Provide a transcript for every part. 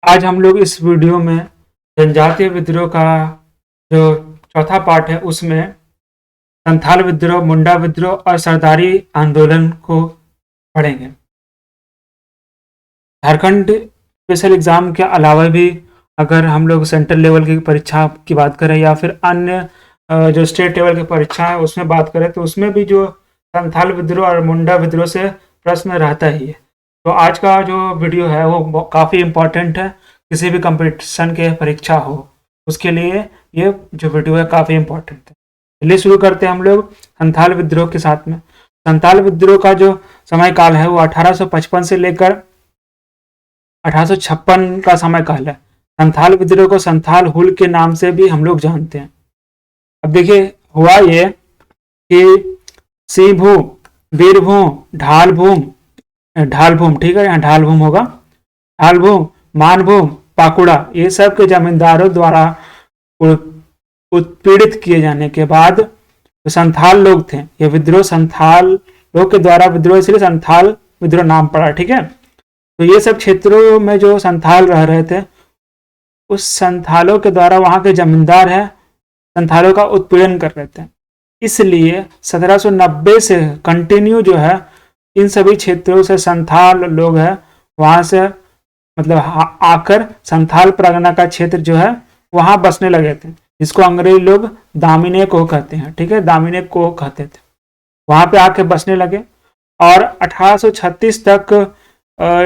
आज हम लोग इस वीडियो में जनजातीय विद्रोह का जो चौथा पार्ट है उसमें संथाल विद्रोह, मुंडा विद्रोह और सरदारी आंदोलन को पढ़ेंगे। झारखंड स्पेशल एग्जाम के अलावा भी अगर हम लोग सेंट्रल लेवल की परीक्षा की बात करें या फिर अन्य जो स्टेट लेवल की परीक्षा है उसमें बात करें तो उसमें भी जो संथाल विद्रोह और मुंडा विद्रोह से प्रश्न रहता ही है। तो आज का जो वीडियो है वो काफ़ी इम्पोर्टेंट है, किसी भी कंपटीशन के परीक्षा हो उसके लिए ये जो वीडियो है काफ़ी इम्पोर्टेंट है। चलिए शुरू करते हैं हम लोग संथाल विद्रोह के साथ में। संथाल विद्रोह का जो समय काल है वो 1855 से लेकर 1856 का समय काल है। संथाल विद्रोह को संथाल हुल के नाम से भी हम लोग जानते हैं। अब देखिए हुआ ये कि सिंहभूम, वीरभूम, ढालभूम, ठीक है, यहाँ ढालभूम होगा, ढालभूम, मानभूम, पाकुड़ा, ये सब के जमींदारों द्वारा उत्पीड़ित किए जाने के बाद जो संथाल लोग थे, ये विद्रोह संथाल लोग के द्वारा विद्रोह, इसलिए संथाल विद्रोह नाम पड़ा, ठीक है। तो ये सब क्षेत्रों में जो संथाल रह रहे थे उस संथालों के द्वारा वहां के जमींदार है संथालों का उत्पीड़न कर रहे थे, इसलिए 1790 से कंटिन्यू जो है इन सभी क्षेत्रों से संथाल लोग हैं वहां से मतलब आकर संथाल परगना का क्षेत्र जो है वहां बसने लगे थे, जिसको अंग्रेज लोग दामिने को कहते हैं, ठीक है, दामिने को कहते थे। वहां पे आके बसने लगे और 1836 तक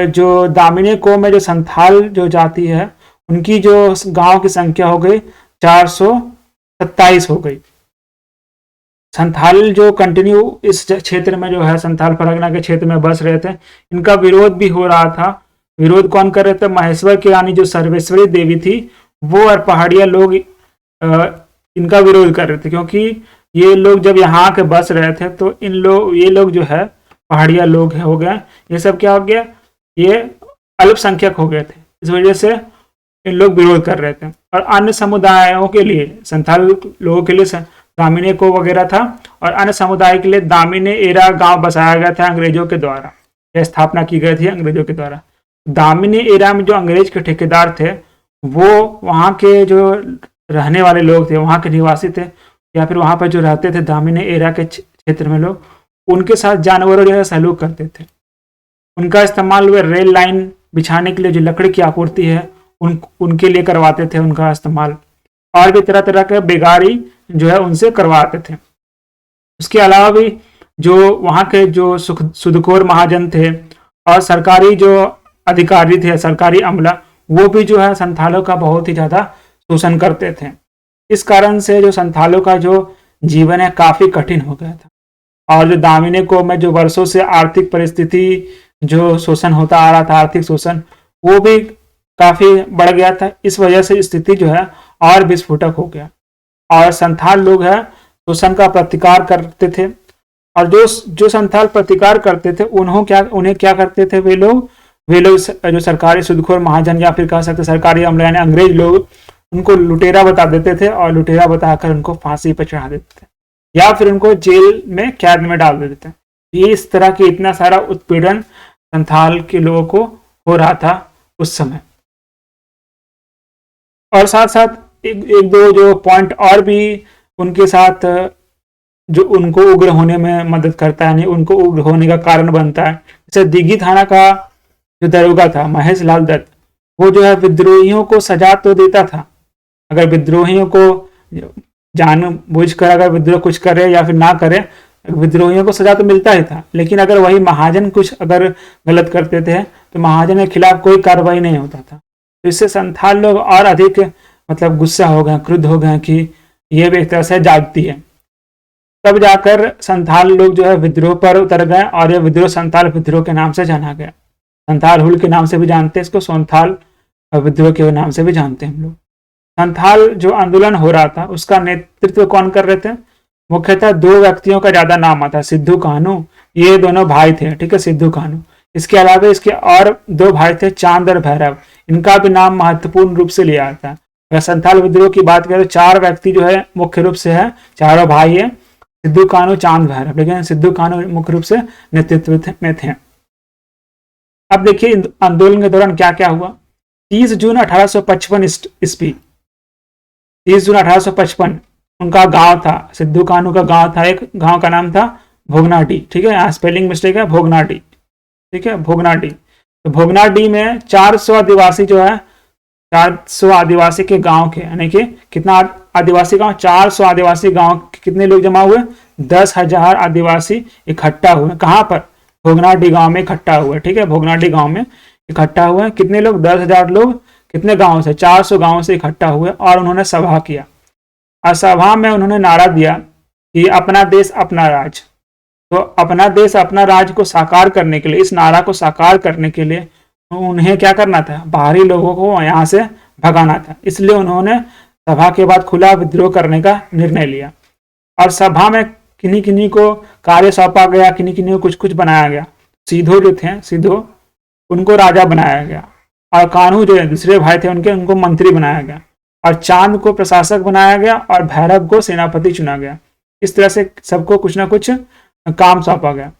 जो दामिने को में जो संथाल जो जाति है उनकी जो गांव की संख्या हो गई 427 हो गई। संथाल जो कंटिन्यू इस क्षेत्र में जो है संथाल परगना के क्षेत्र में बस रहे थे, इनका विरोध भी हो रहा था। विरोध कौन कर रहे थे? महेश्वर की रानी जो सर्वेश्वरी देवी थी वो और पहाड़िया लोग इनका विरोध कर रहे थे, क्योंकि ये लोग जब यहाँ के बस रहे थे तो ये लोग जो है पहाड़िया लोग हो गए, ये सब क्या हो गया, ये अल्पसंख्यक हो गए थे, इस वजह से इन लोग विरोध कर रहे थे। और अन्य समुदायों के लिए, संथाल लोगों के लिए दामिने को वगैरह था और अन्य समुदाय के लिए दामिने एरा गांव बसाया गया था अंग्रेजों के द्वारा, यह स्थापना की गई थी अंग्रेजों के द्वारा। दामिने एरा में जो अंग्रेज के ठेकेदार थे वो वहाँ के जो रहने वाले लोग थे, वहाँ के निवासी थे या फिर वहाँ पर जो रहते थे दामिने एरा के क्षेत्र में लोग, उनके साथ जानवरों जैसा सलूक करते थे। उनका इस्तेमाल वे रेल लाइन बिछाने के लिए जो लकड़ी की आपूर्ति है उनके लिए करवाते थे उनका इस्तेमाल, और भी तरह तरह के बेगारी जो है उनसे करवाते थे। उसके अलावा भी जो वहाँ के जो सुदखोर महाजन थे और सरकारी जो अधिकारी थे, सरकारी अमला, वो भी जो है संथालों का बहुत ही ज़्यादा शोषण करते थे। इस कारण से जो संथालों का जो जीवन है काफ़ी कठिन हो गया था। और जो दामिने को में जो वर्षों से आर्थिक परिस्थिति जो शोषण होता आ रहा था, आर्थिक शोषण, वो भी काफ़ी बढ़ गया था। इस वजह से स्थिति जो है और विस्फोटक हो गया और संथाल लोग है शोषण का प्रतिकार करते थे। और जो संथाल प्रतिकार करते थे उन्हें क्या करते थे, वे लोग जो सरकारी सुदखोर महाजन या फिर कह सकते सरकारी अमला यानी अंग्रेज लोग, उनको लुटेरा बता देते थे और लुटेरा बताकर उनको फांसी पर चढ़ा देते थे या फिर उनको जेल में कैद में डाल देते थे। ये इस तरह की इतना सारा उत्पीड़न संथाल के लोगों को हो रहा था उस समय। और साथ साथ एक दो जो पॉइंट और भी उनके साथ जो उनको उग्र होने में मदद करता है, नहीं उनको उग्र होने का कारण बनता है। जैसे दिघी थाना का जो दरोगा था महेश लाल दत्त, वो जो है विद्रोहियों को सजा तो देता था, अगर विद्रोहियों को जानबूझकर अगर विद्रोह कुछ करे या फिर ना करे, विद्रोहियों को सजा तो मिलता ही था, लेकिन अगर वही महाजन कुछ अगर गलत करते थे तो महाजन के खिलाफ कोई कार्रवाई नहीं होता था। तो इससे संथाल लोग और अधिक मतलब गुस्सा हो गए, क्रुद्ध हो गए कि ये भी एक तरह से जागती है। तब जाकर संथाल लोग जो है विद्रोह पर उतर गए और यह विद्रोह संथाल विद्रोह के नाम से जाना गया। संथाल हुल के नाम से भी जानते हैं इसको, संथाल विद्रोह के नाम से भी जानते हैं हम लोग। संथाल जो आंदोलन हो रहा था उसका नेतृत्व कौन कर रहे थे? मुख्यतः दो व्यक्तियों का ज्यादा नाम आता है, सिद्धू कान्हू, ये दोनों भाई थे, ठीक है, सिद्धू कान्हू। इसके अलावा इसके और दो भाई थे, चांद और भैरव, इनका भी नाम महत्वपूर्ण रूप से लिया जाता है। अगर संथाल विद्रोह की बात करें तो चार व्यक्ति जो है मुख्य रूप से है, चारों भाई है, सिद्धू कान्हू, चांद, भैरव, लेकिन सिद्धू कान्हू मुख्य रूप से नेतृत्व में थे। अब देखिए आंदोलन के दौरान क्या क्या हुआ 30 जून 1855 ईस्वी, 30 जून 1855 उनका गांव था, सिद्धू कान्हू का गांव था, एक गांव का नाम था भोगनाडी। ठीक है, यहाँ स्पेलिंग मिस्टेक है, भोगनाडी। ठीक है, भोगनाडी। तो भोगनाडी में 400 आदिवासी जो है, 400 आदिवासी के गांव के, यानी कि कितना आदिवासी गांव, 400 आदिवासी गांव के कितने लोग जमा हुए, 10,000 आदिवासी इकट्ठा हुए। कहाँ पर, भोगनाडी गांव में इकट्ठा हुए। ठीक है, भोगनाडी गांव में इकट्ठा हुए। कितने लोग, 10,000 लोग, कितने गांव से, 400 गांव से इकट्ठा हुए और उन्होंने सभा किया। और सभा में उन्होंने नारा दिया कि अपना देश अपना राज। तो अपना देश अपना राज को साकार करने के लिए, इस नारा को साकार करने के लिए उन्हें क्या करना था, बाहरी लोगों को यहाँ से भगाना था। इसलिए उन्होंने सभा के बाद खुला विद्रोह करने का निर्णय लिया। और सभा में किन्हीं किन्हीं को कार्य सौंपा गया, किन्हीं किन्हीं को कुछ कुछ बनाया गया। सीधो जो थे, सीधो उनको राजा बनाया गया, और कान्हू जो है दूसरे भाई थे उनके, उनको मंत्री बनाया गया, और चांद को प्रशासक बनाया गया, और भैरव को सेनापति चुना गया। इस तरह से सबको कुछ ना कुछ काम सौंपा गया।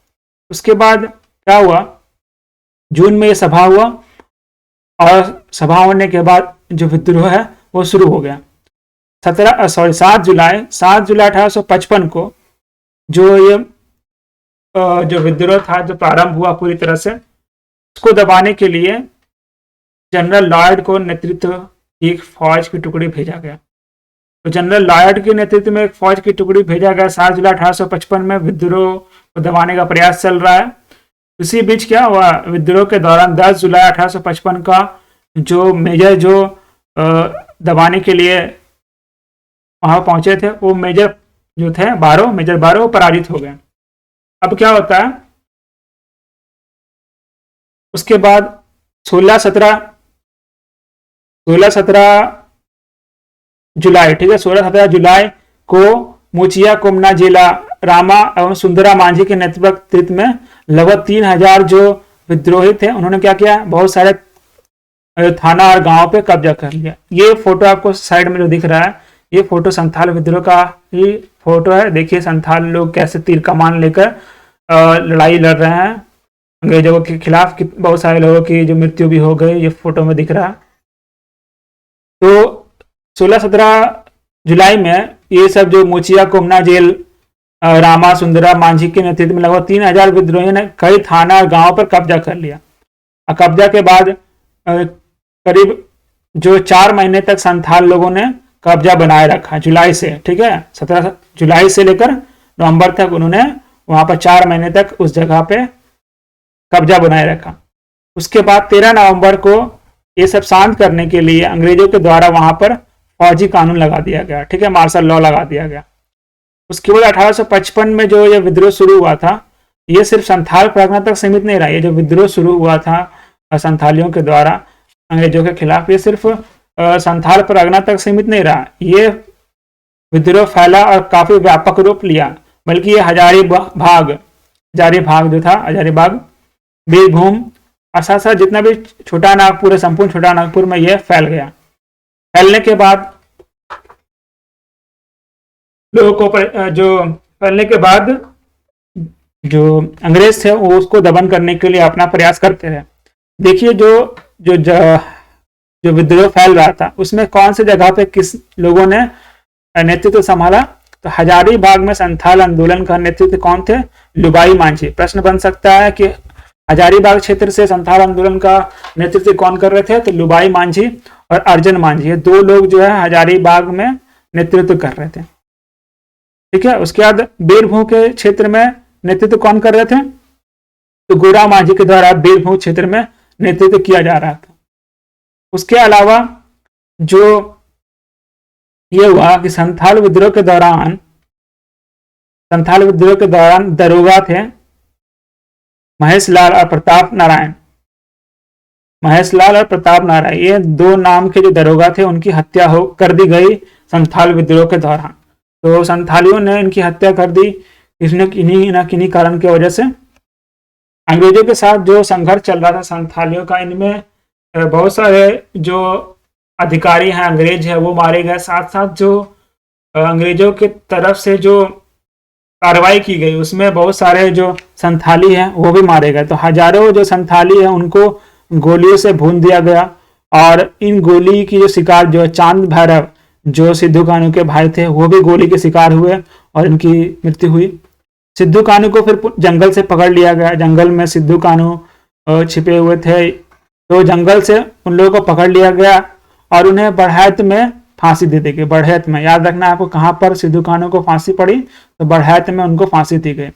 उसके बाद क्या हुआ, जून में ये सभा हुआ, और सभा होने के बाद जो विद्रोह है वो शुरू हो गया। 7 जुलाई 1855 को जो ये जो विद्रोह था, जो प्रारंभ हुआ पूरी तरह से, उसको दबाने के लिए जनरल लॉयड को नेतृत्व एक फौज की टुकड़ी भेजा गया। तो जनरल लॉयड के नेतृत्व में एक फौज की टुकड़ी भेजा गया। 7 जुलाई 1855 में विद्रोह को दबाने का प्रयास चल रहा है। उसी बीच क्या हुआ, विद्रोह के दौरान 10 जुलाई 1855 का जो मेजर जो दबाने के लिए वहां पहुंचे थे, वो मेजर जो थे मेजर बारो पराजित हो गए। अब क्या होता है, उसके बाद 16-17 जुलाई, ठीक है, 16-17 जुलाई को मुचिया कोमना जिला रामा एवं सुंदरा मांझी के नेतृत्व में लगभग 3,000 जो विद्रोही थे, उन्होंने क्या किया, बहुत सारे थाना और गांव पे कब्जा कर लिया। ये फोटो आपको साइड में जो दिख रहा है, ये फोटो संथाल विद्रोह का ही फोटो है। देखिए संथाल लोग कैसे तीर कमान लेकर लड़ाई लड़ रहे हैं अंग्रेजों के खिलाफ। बहुत सारे लोगों की जो मृत्यु भी हो गई, ये फोटो में दिख रहा है। तो 16-17 जुलाई में ये सब जो मुचिया कोमना जेल रामा सुंदरा मांझी के नेतृत्व में लगभग 3,000 विद्रोहियों ने कई थाना और गांव पर कब्जा कर लिया। और कब्जा के बाद करीब जो 4 महीने तक संथाल लोगों ने कब्जा बनाए रखा, जुलाई से, ठीक है, 17 जुलाई से लेकर नवंबर तक उन्होंने वहां पर 4 महीने तक उस जगह पे कब्जा बनाए रखा। उसके बाद 13 नवंबर को ये सब शांत करने के लिए अंग्रेजों के द्वारा वहां पर फौजी कानून लगा दिया गया, ठीक है, मार्शल लॉ लगा दिया गया। उसके बाद 1855 में जो ये विद्रोह शुरू हुआ था, ये सिर्फ संथाल परगना तक सीमित नहीं रहा। ये जो विद्रोह शुरू हुआ था संथालियों के द्वारा अंग्रेजों के खिलाफ, ये सिर्फ संथाल परगना तक सीमित नहीं रहा। ये विद्रोह फैला और काफी व्यापक रूप लिया, बल्कि ये हजारीबाग जो था, हजारीबाग, बीरभूम और साथ साथ जितना भी छोटा नागपुर है, संपूर्ण छोटा नागपुर में यह फैल गया। फैलने के बाद लोगों को फैलने के बाद जो अंग्रेज थे वो उसको दमन करने के लिए अपना प्रयास करते रहे। देखिए जो विद्रोह फैल रहा था उसमें कौन सी जगह पे किस लोगों ने नेतृत्व संभाला, तो हजारीबाग में संथाल आंदोलन का नेतृत्व कौन थे, लुबाई मांझी। प्रश्न बन सकता है कि हजारीबाग क्षेत्र से संथाल आंदोलन का नेतृत्व कौन कर रहे थे, तो लुबाई मांझी और अर्जन मांझी, ये 2 लोग जो है हजारीबाग में नेतृत्व कर रहे थे, ठीक है। उसके बाद बीरभूम के क्षेत्र में नेतृत्व कौन कर रहे थे, तो गोरा मांझी के द्वारा बीरभूम क्षेत्र में नेतृत्व किया जा रहा था। उसके अलावा जो ये हुआ कि संथाल विद्रोह के दौरान दरोगा थे महेश लाल और प्रताप नारायण। ये 2 नाम के जो दरोगा थे उनकी हत्या कर दी गई संथाल विद्रोह के दौरान। तो संथालियों ने इनकी हत्या कर दी किन्हीं कारण की वजह से। अंग्रेजों के साथ जो संघर्ष चल रहा था संथालियों का, इनमें बहुत सारे जो अधिकारी हैं अंग्रेज है वो मारे गए। साथ साथ जो अंग्रेजों की तरफ से जो कार्रवाई की गई उसमें बहुत सारे जो संथाली हैं वो भी मारे गए। तो हजारों जो संथाली हैं उनको गोलियों से भून दिया गया और इन गोली की जो शिकार जो चांद भैरव जो सिद्धू कान्हू के भाई थे वो भी गोली के शिकार हुए और इनकी मृत्यु हुई। सिद्धू कान्हू को फिर जंगल से पकड़ लिया गया। जंगल में सिद्धू कान्हू छिपे हुए थे, तो जंगल से उन लोगों को पकड़ लिया गया और उन्हें बढ़ैत में फांसी दे दी गई। बढ़ैत में, याद रखना आपको कहाँ पर सिद्धू कान्हू को फांसी पड़ी, तो बढ़ैत में उनको फांसी दी गई।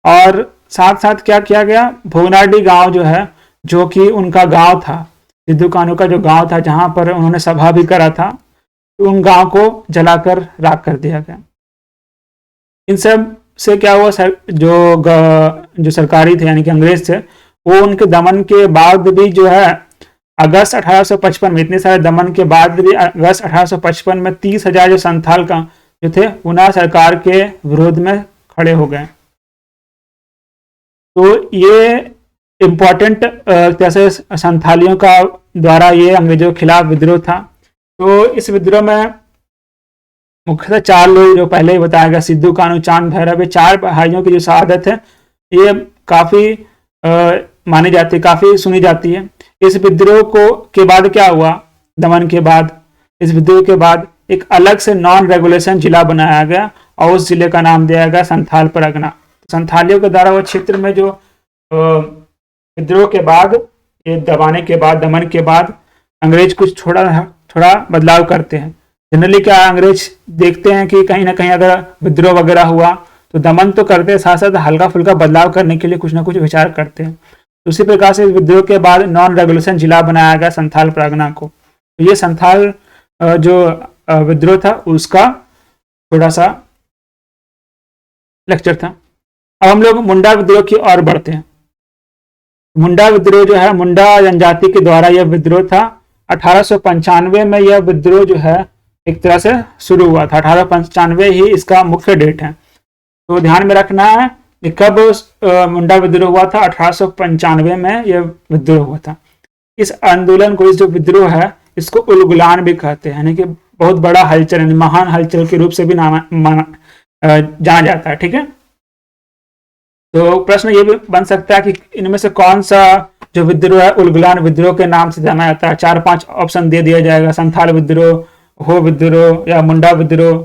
और साथ साथ क्या किया गया, भोगनाडीह गांव जो है, जो कि उनका गांव था, सिद्धू कान्हू का जो गांव था जहां पर उन्होंने सभा भी करा था, तो उन गांव को जलाकर राख कर दिया गया। इन सब से क्या हुआ, जो सरकारी थे यानी कि अंग्रेज थे, वो उनके दमन के बाद भी जो है अगस्त 1855 में, इतने सारे दमन के बाद भी अगस्त 1855 में 30,000 जो संथाल का जो थे पुनः सरकार के विरोध में खड़े हो गए। तो ये इम्पोर्टेंट जैसे संथालियों का द्वारा ये अंग्रेजों के खिलाफ विद्रोह था। तो इस विद्रोह में मुख्यतः 4 लोग जो पहले ही बताया गया, सिद्धू कान्हू, चांद भैरव, ये 4 भाइयों की जो शहादत है ये काफी मानी जाती है, काफी सुनी जाती है। इस विद्रोह के बाद क्या हुआ, दमन के बाद, इस विद्रोह के बाद एक अलग से नॉन रेगुलेशन जिला बनाया गया और उस जिले का नाम दिया गया संथाल परगना। संथालियों के द्वारा वो क्षेत्र में जो विद्रोह के बाद, ये दबाने के बाद, दमन के बाद अंग्रेज कुछ थोड़ा बदलाव करते हैं। जनरली क्या अंग्रेज देखते हैं कि कहीं ना कहीं अगर विद्रोह वगैरह हुआ तो दमन तो करते हैं, साथ साथ हल्का फुल्का बदलाव करने के लिए कुछ ना कुछ विचार करते हैं। उसी प्रकार से विद्रोह के बाद नॉन रेगुलेशन जिला बनाया गया संथाल परगना को। तो ये संथाल जो विद्रोह था उसका थोड़ा सा लेक्चर था। अब हम लोग मुंडा विद्रोह की ओर बढ़ते हैं। मुंडा विद्रोह जो है, मुंडा जनजाति के द्वारा यह विद्रोह था। 1895 में यह विद्रोह जो है एक तरह से शुरू हुआ था। 1895 ही इसका मुख्य डेट है, तो ध्यान में रखना है कि कब मुंडा विद्रोह हुआ था। 1895 में यह विद्रोह हुआ था। इस आंदोलन को, इस जो विद्रोह है, इसको उलगुलान भी कहते हैं, यानी कि बहुत बड़ा हलचल, यानी महान हलचल के रूप से भी जाना जाता है। ठीक है, तो प्रश्न ये भी बन सकता है कि इनमें से कौन सा जो विद्रोह है उलगुलान विद्रोह के नाम से जाना जाता है। 4-5 ऑप्शन दे दिया जाएगा, संथाल विद्रोह, हो विद्रोह या मुंडा विद्रोह।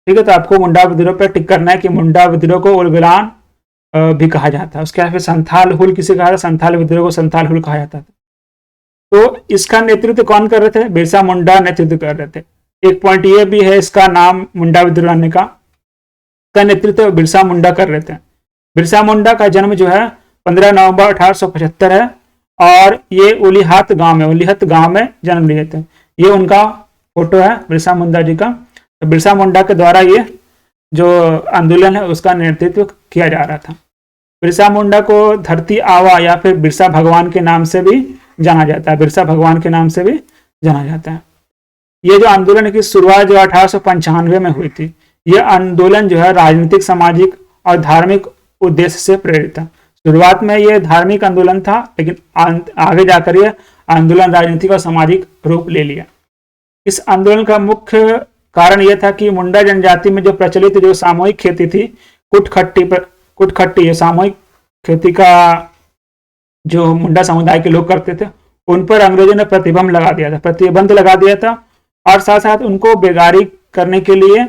ठीक है, तो आपको मुंडा विद्रोह पर टिक करना है कि मुंडा विद्रोह को उलगुलान भी कहा जाता है। उसके बाद फिर संथाल हुल किसे कहा जाता है, संथाल विद्रोह को संथाल हुल कहा जाता था। तो इसका नेतृत्व कौन कर रहे थे, बिरसा मुंडा नेतृत्व कर रहे थे। एक पॉइंट ये भी है इसका नाम मुंडा विद्रोह आने का नेतृत्व बिरसा मुंडा कर रहे थे। बिरसा मुंडा का जन्म जो है 15 नवंबर 1875 है और ये उलीहत गांव में जन्म लिए थे। ये उनका फोटो है बिरसा मुंडा जी का। तो बिरसा मुंडा के द्वारा ये जो आंदोलन है उसका नेतृत्व किया जा रहा था। बिरसा मुंडा को धरती आवा या फिर बिरसा भगवान के नाम से भी जाना जाता है। बिरसा भगवान के नाम से भी जाना जाता है। ये जो आंदोलन की शुरुआत जो 1895 में हुई थी, यह आंदोलन जो है राजनीतिक, सामाजिक और धार्मिक उद्देश्य से प्रेरित था। शुरुआत में यह धार्मिक आंदोलन था, लेकिन आगे जाकर यह आंदोलन राजनीतिक और सामाजिक रूप ले लिया। इस आंदोलन का मुख्य कारण यह था कि मुंडा जनजाति में जो प्रचलित जो सामूहिक खेती थी, कुटखट्टी, सामूहिक खेती का जो मुंडा समुदाय के लोग करते थे, उन पर अंग्रेजों ने प्रतिबंध लगा दिया था और साथ साथ उनको बेगारी करने के लिए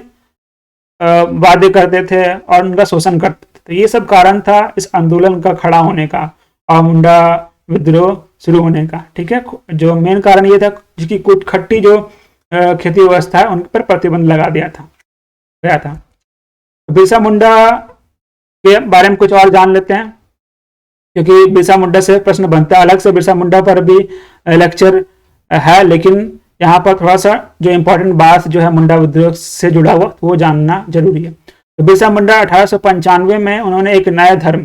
वादे करते थे और उनका शोषण करते थे। तो ये सब कारण था इस आंदोलन का खड़ा होने का और मुंडा विद्रोह शुरू होने का। ठीक है, जो मेन कारण ये था जिसकी कुटखट्टी जो खेती व्यवस्था है उन पर प्रतिबंध लगा दिया था। बिरसा मुंडा के बारे में कुछ और जान लेते हैं, क्योंकि बिरसा मुंडा से प्रश्न बनता है। अलग से बिरसा मुंडा पर भी लेक्चर है, लेकिन यहाँ पर थोड़ा सा जो इम्पोर्टेंट बात जो है मुंडा विद्रोह से जुड़ा हुआ वो जानना जरूरी है। तो बिरसा मुंडा 1895 में उन्होंने एक नया धर्म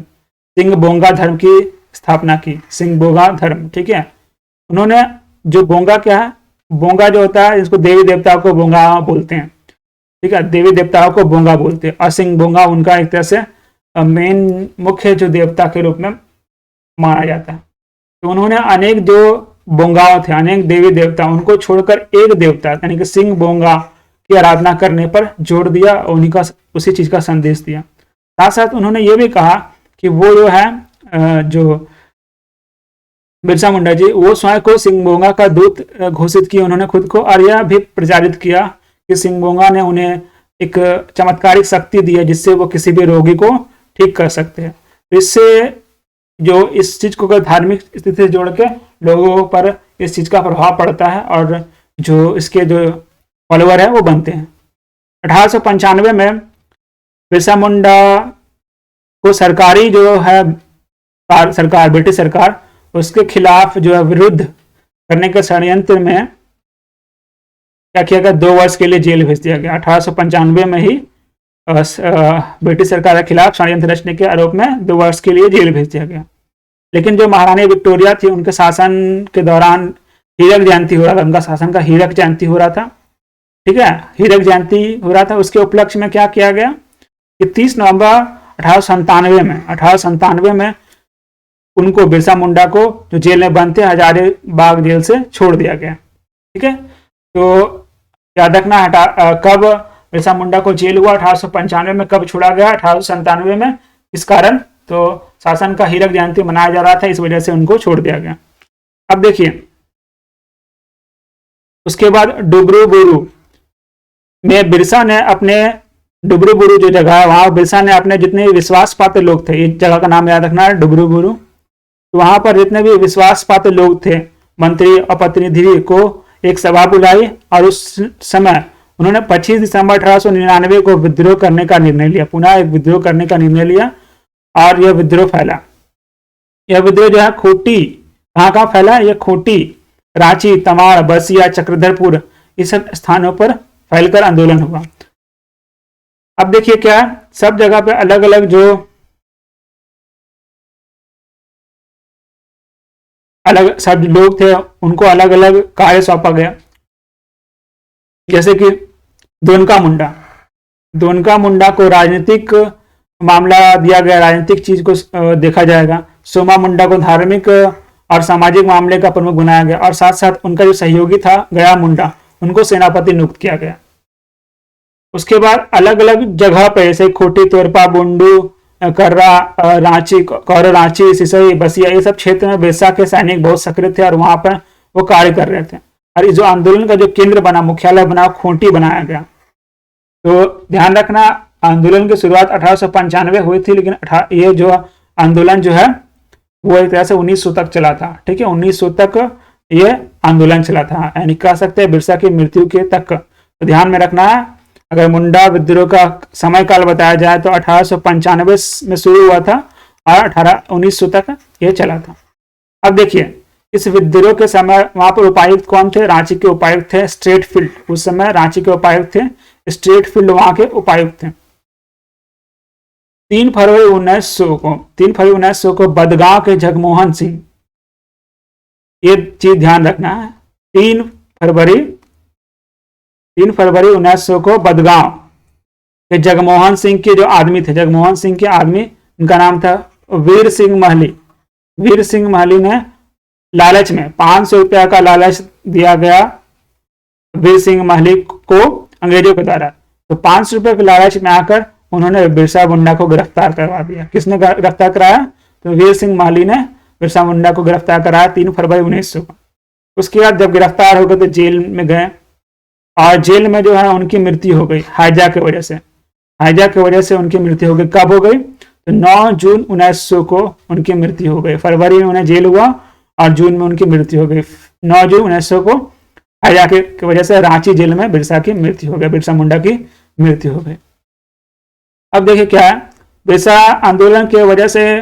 सिंह बोंगा धर्म की स्थापना की। सिंह बोंगा धर्म, ठीक है। उन्होंने जो बोंगा क्या है, बोंगा जो होता है इसको देवी देवताओं को बोंगा बोलते हैं। ठीक है, देवी देवताओं को बोंगा बोलते हैं और सिंह बोंगा उनका एक तरह से मेन मुख्य जो देवता के रूप में माना जाता है। तो उन्होंने अनेक जो बोंगाओं थे, अनेक देवी देवता, उनको छोड़कर एक देवता यानी कि सिंह बोंगा की आराधना करने पर जोर दिया और उन्हीं का उसी चीज का संदेश दिया। साथ साथ उन्होंने ये भी कहा कि वो जो है जो बिरसा मुंडा जी, वो स्वयं को सिंगभोंगा का दूत घोषित किया उन्होंने खुद को, और यह भी प्रचारित किया कि सिंगभोंगा ने उन्हें एक चमत्कारिक शक्ति दी है जिससे वो किसी भी रोगी को ठीक कर सकते हैं। इससे जो इस चीज को धार्मिक स्थिति से जोड़ के लोगों पर इस चीज का प्रभाव पड़ता है और जो इसके जो फॉलोअर है वो बनते हैं। 1895 में बिरसा मुंडा को सरकारी जो है सरकार, ब्रिटिश सरकार, उसके खिलाफ जो है विरुद्ध करने के षड्यंत्र में क्या किया गया, 2 वर्ष के लिए जेल भेज दिया गया। 1895 में ही ब्रिटिश सरकार के खिलाफ षड्यंत्र रचने के आरोप में 2 वर्ष के लिए जेल भेज दिया गया। लेकिन जो महारानी विक्टोरिया थी, उनके शासन के दौरान हीरक जयंती हो रहा था, उनका शासन का हीरक जयंती हो रहा था, ठीक है, हीरक जयंती हो रहा था। उसके उपलक्ष्य में क्या किया गया कि 30 नवंबर 1897 में उनको, बिरसा मुंडा को, जो जेल में बंद थे, हजारीबाग जेल से छोड़ दिया गया। ठीक है, तो याद रखना कब बिरसा मुंडा को जेल हुआ, 1895 में। कब छोड़ा गया, 1897 में। इस कारण तो शासन का हीरक जयंती मनाया जा रहा था, इस वजह से उनको छोड़ दिया गया। अब देखिए, उसके बाद डुबरूबुरु में बिरसा ने अपने, डुबरूबुरु जो जगह है वहां बिरसा ने अपने जितने विश्वास पात्र लोग थे, इस जगह का नाम याद रखना है, डुबरूबुरु। तो वहां पर जितने भी विश्वास पात्र लोग थे, मंत्री और प्रतिनिधि, को एक सभा बुलाई और उस समय उन्होंने 25 दिसंबर 1899 को विद्रोह करने का निर्णय लिया, पुनः एक विद्रोह करने का निर्णय लिया और यह विद्रोह फैला। यह विद्रोह जो है खूंटी, कहाँ फैला, यह खूंटी, रांची, तमाड़, बसिया, चक्रधरपुर, इस सब स्थानों पर फैलकर आंदोलन हुआ। अब देखिए क्या, सब जगह पे अलग अलग जो अलग सब लोग थे उनको अलग अलग कार्य सौंपा गया। जैसे कि दोनका मुंडा को राजनीतिक मामला दिया गया, राजनीतिक चीज को देखा जाएगा। सोमा मुंडा को धार्मिक और सामाजिक मामले का प्रमुख बनाया गया, और साथ साथ उनका जो सहयोगी था गया मुंडा, उनको सेनापति नियुक्त किया गया। उसके बाद अलग अलग जगह पर, जैसे खोटी, तोरपा, बुंडू, कर्रा, रांची, कौर, रांची, सिसई, बसिया, ये सब क्षेत्र में बिरसा के सैनिक बहुत सक्रिय थे और वहां पर वो कार्य कर रहे थे। और इस जो आंदोलन का जो केंद्र बना, मुख्यालय बना, खूंटी बनाया गया। तो ध्यान रखना, आंदोलन की शुरुआत 1895 हुई थी, लेकिन ये जो आंदोलन जो है वो एक तरह से 1900 तक चला था। ठीक है, 1900 तक ये आंदोलन चला था, यानी कह सकते हैं बिरसा की मृत्यु के तक। तो ध्यान में रखना है, अगर मुंडा विद्रोह का समय काल बताया जाए तो 1895 में शुरू हुआ था और 1900 तक ये चला था। अब देखिए, इस विद्रोह के समय वहां पर उपायुक्त कौन थे, रांची के उपायुक्त थे स्ट्रेटफील्ड। उस समय रांची के उपायुक्त थे स्ट्रेटफील्ड, वहां के उपायुक्त थे। 3 फरवरी 1900 को बदगांव के जगमोहन सिंह, ये चीज ध्यान रखना है, 3 फरवरी 1900 को बदगांव के जगमोहन सिंह के जो आदमी थे, जगमोहन सिंह के आदमी, उनका नाम था वीर सिंह महली। वीर सिंह महली ने लालच में 500 रुपया का लालच दिया गया वीर सिंह महली को अंग्रेजों के द्वारा। तो 500 रुपये के लालच में आकर उन्होंने बिरसा मुंडा को गिरफ्तार करवा दिया। किसने गिरफ्तार कराया, तो वीर सिंह महली ने बिरसा मुंडा को गिरफ्तार कराया 3 फरवरी 1900 को। उसके बाद जब गिरफ्तार हो गए तो जेल में गए, और जेल में जो है उनकी मृत्यु हो गई हाईजैक की वजह से। हाईजैक की वजह से उनकी मृत्यु हो गई। कब हो गई, तो 9 जून 1900 को उनकी मृत्यु हो गई। फरवरी में उन्हें जेल हुआ और जून में उनकी मृत्यु हो गई। 9 जून 1900 को हाईजैक की वजह से रांची जेल में बिरसा की मृत्यु हो गई, बिरसा मुंडा की मृत्यु हो गई। अब देखिए क्या है, बिरसा आंदोलन की वजह से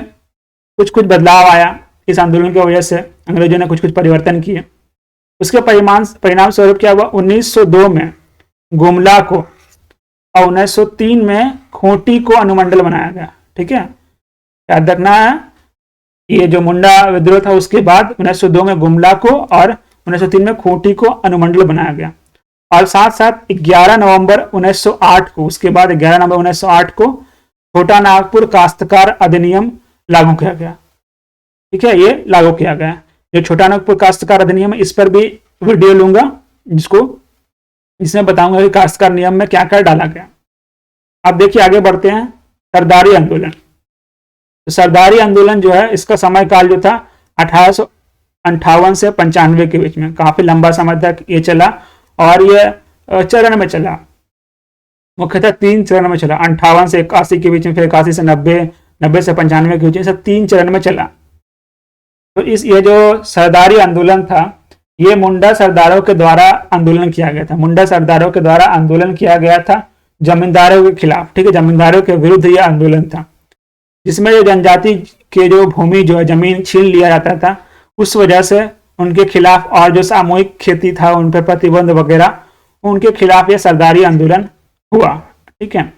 कुछ बदलाव आया। इस आंदोलन की वजह से अंग्रेजों ने कुछ परिवर्तन किए। उसके परिणाम स्वरूप क्या हुआ, 1902 में गुमला को और 1903 में खूंटी को अनुमंडल बनाया गया। ठीक है, याद रखना है, ये जो मुंडा विद्रोह था उसके बाद 1902 में गुमला को और 1903 में खूंटी को अनुमंडल बनाया गया। और साथ साथ 11 नवंबर 1908 को, उसके बाद 11 नवंबर 1908 को छोटा नागपुर काश्तकार अधिनियम लागू किया गया। ठीक है, ये लागू किया गया। जो छोटा नागपुर काश्तकार अधिनियम, इस पर भी वीडियो लूंगा जिसमें बताऊंगा कि काश्तकार नियम में क्या क्या डाला गया। अब देखिए आगे बढ़ते हैं, सरदारी आंदोलन। तो सरदारी आंदोलन जो है, इसका समय काल जो था 58 से 95 के बीच में काफी लंबा समय तक ये चला, और ये चरण में चला, मुख्यतः 3 चरण में चला, 58 से 81 के बीच में, फिर 81 से 90, 90 से 95 के बीच में, सब 3 चरण में चला। तो ये जो सरदारी आंदोलन था, ये मुंडा सरदारों के द्वारा आंदोलन किया गया था। मुंडा सरदारों के द्वारा आंदोलन किया गया था जमींदारों के खिलाफ, ठीक है, जमींदारों के विरुद्ध यह आंदोलन था, जिसमें जो जनजाति के जो भूमि जो है जमीन छीन लिया जाता था, उस वजह से उनके खिलाफ, और जो सामूहिक खेती था उन पर प्रतिबंध वगैरह, उनके खिलाफ यह सरदारी आंदोलन हुआ, ठीक है।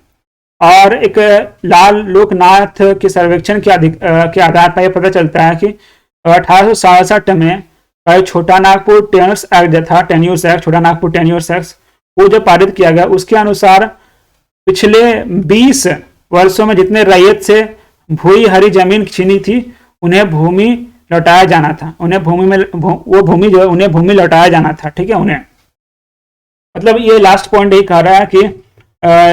और एक लाल लोकनाथ के सर्वेक्षण के आधार पर यह पता चलता है कि 1867 में छोटा नागपुर टेन्योर्स एक्ट जो था, टेन्योर्स एक्ट, छोटा नागपुर टेन्योर्स एक्ट, वो जो पारित किया गया, उसके अनुसार पिछले 20 वर्षों में जितने रैयत से भूई हरी जमीन छीनी थी, उन्हें भूमि लौटाया जाना था, उन्हें भूमि में वो भूमि जो है उन्हें भूमि लौटाया जाना था, ठीक है, उन्हें। मतलब ये लास्ट पॉइंट यही कह रहा है कि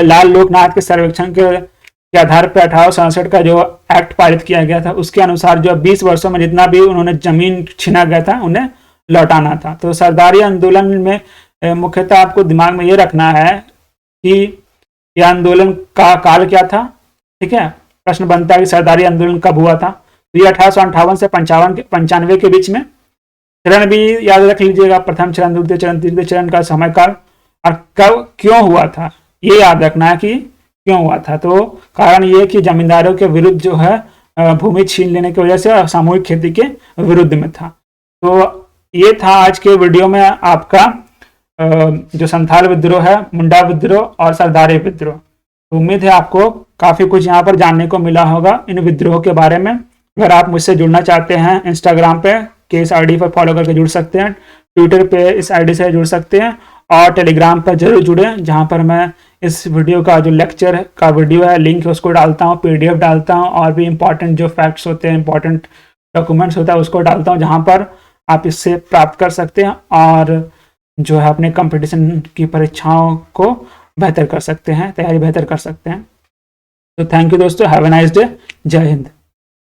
लाल लोकनाथ के सर्वेक्षण के आधार पर 1867 का जो एक्ट पारित किया गया था, उसके अनुसार जो 20 वर्षों में जितना भी उन्होंने जमीन छीना गया था, उन्हें लौटाना था। तो सरदारी आंदोलन में मुख्यतः आपको दिमाग में ये रखना है कि यह आंदोलन का काल क्या था, ठीक है। प्रश्न बनता है कि सरदारी आंदोलन कब हुआ था, तो ये 1858 से 95 के बीच में। चरण भी याद रख लीजिएगा, प्रथम चरण, द्वितीय चरण, तृतीय चरण का समय काल, और कब क्यों हुआ था ये याद रखना है कि क्यों हुआ था। तो कारण ये कि जमींदारों के विरुद्ध जो है भूमि छीन लेने की वजह से सामूहिक खेती के विरुद्ध में था। तो ये था आज के वीडियो में आपका जो संथाल विद्रोह है, मुंडा विद्रोह और सरदारी विद्रोह। तो उम्मीद है आपको काफी कुछ यहाँ पर जानने को मिला होगा इन विद्रोह के बारे में। अगर आप मुझसे जुड़ना चाहते हैं, इंस्टाग्राम पे के इस आईडी पर फॉलो करके जुड़ सकते हैं, ट्विटर पे इस आईडी से जुड़ सकते हैं, और टेलीग्राम पर जरूर जुड़े, जहाँ पर मैं इस वीडियो का जो लेक्चर का वीडियो है लिंक है उसको डालता हूँ, पीडीएफ डालता हूँ, और भी इंपॉर्टेंट जो फैक्ट्स होते हैं, इंपॉर्टेंट डॉक्यूमेंट्स होता है उसको डालता हूँ, जहाँ पर आप इससे प्राप्त कर सकते हैं और जो है अपने कंपटीशन की परीक्षाओं को बेहतर कर सकते हैं, तैयारी बेहतर कर सकते हैं। तो थैंक यू दोस्तों, हैव अ नाइस डे, जय हिंद।